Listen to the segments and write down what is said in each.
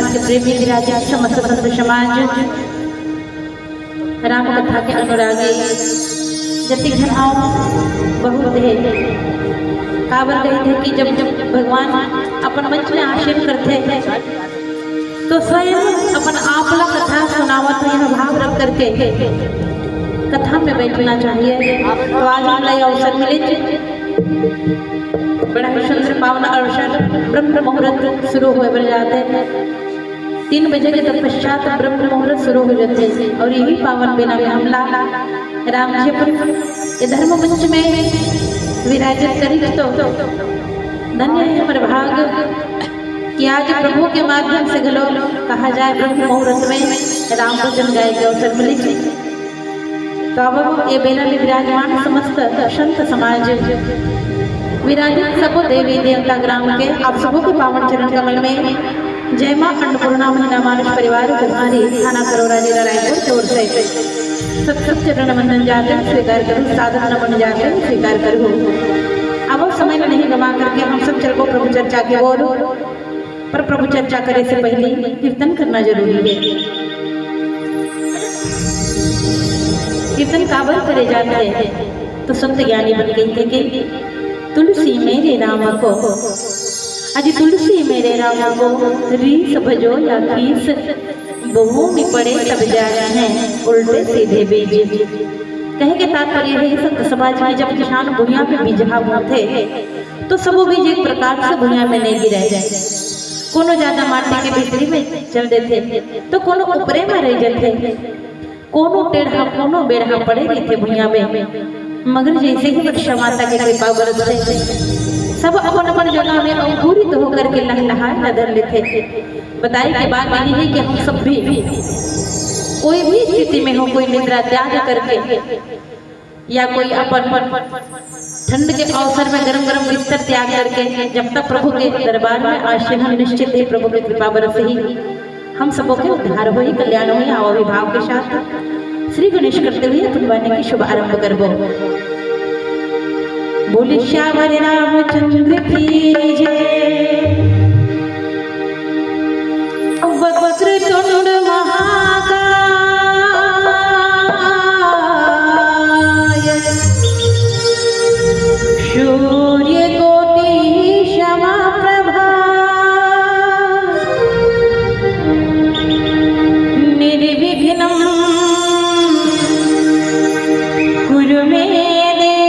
के प्रेमी विराजे समस्त संत समाज राम कथा के अनुरागी जति घनाओं बहुत है। काबर गए थे कि जब जब भगवान अपन मंच में आसीन करते हैं तो स्वयं अपन आपला कथा सुनावत यह भाव रख करके कथा में बैठना चाहिए। तो आज हमें अवसर मिले, बड़ा ही सुंदर पावन अवसर। ब्रह्म मुहूर्त शुरू हुए बन जाते हैं, 3 बजे के तत्पश्चात ब्रह्म मुहूर्त शुरू हो जाते हैं और यही पावन बेला में हमला राम जी अपन ये धर्म मंच में विराजित करी। तो धन्य है हमारे भाग कि आज प्रभु के माध्यम से गलो कहा जाए ब्रह्म मुहूर्त में राम भजन गाय के अवसर मिले। तो अब ये बेला में विराजमान समस्त संत समाज विराजित सबो देवी देवता ग्राम के आप सबों के पावन चरण कमल में जय मां अन्नपूर्णा महिला मानुष परिवार कुमारी थाना करोरा जिला रायपुर की ओर से सत चरण वंदन जाते स्वीकार करूँ, साधन नमन जाते स्वीकार करूँ। अब समय नहीं गवा करके हम सब चल को प्रभु चर्चा की ओर, पर प्रभु चर्चा करे से पहले कीर्तन करना जरूरी है। कीर्तन काबर करे जाते हैं तो संत ज्ञानी बन गई थे कि तुलसी मेरे राम को, अजी तुलसी मेरे राम को रीस भजो या खीस, बहु में पड़े तब जाए हैं उल्टे सीधे बीज। कहे के तात्पर्य है संत समाज में जब किसान भूया पे बीजहा होते तो सब बीज एक प्रकार से भूया में नहीं गिराए, कोनो ज्यादा माटी के भीतरी में चल देते तो कोनो ऊपरे में रह जाते, कोनो टेढ़ा कोनो बेढ़ा पड़े रही थे भूया में। मगर जैसे ही वर्षा माता की कृपा बरस सब अपन अपन जगह में अंकुरित होकर के लहलहा नजर लेते। बताई के बात यही है कि हम सब भी कोई भी स्थिति में हो, कोई निद्रा त्याग करके या कोई अपन ठंड के अवसर में गरम गरम बिस्तर त्याग करके जब तक प्रभु के दरबार में आसीन हम निश्चित है प्रभु की कृपा बरस ही हम सबों के उद्धार हो, कल्याण हो। आओ विभाव के साथ श्री गणेश करते हुए अपन वाणी की शुभ आरंभ करबो। बोले श्यावर रामचंद्र की जय, वक्रतुंड महाकाय, सूर्य कोटि समप्रभा, निर्विघ्नं कुरु मे देव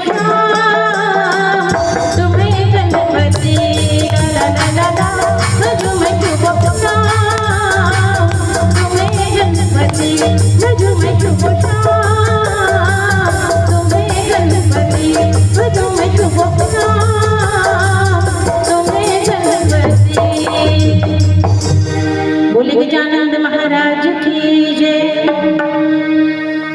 शाम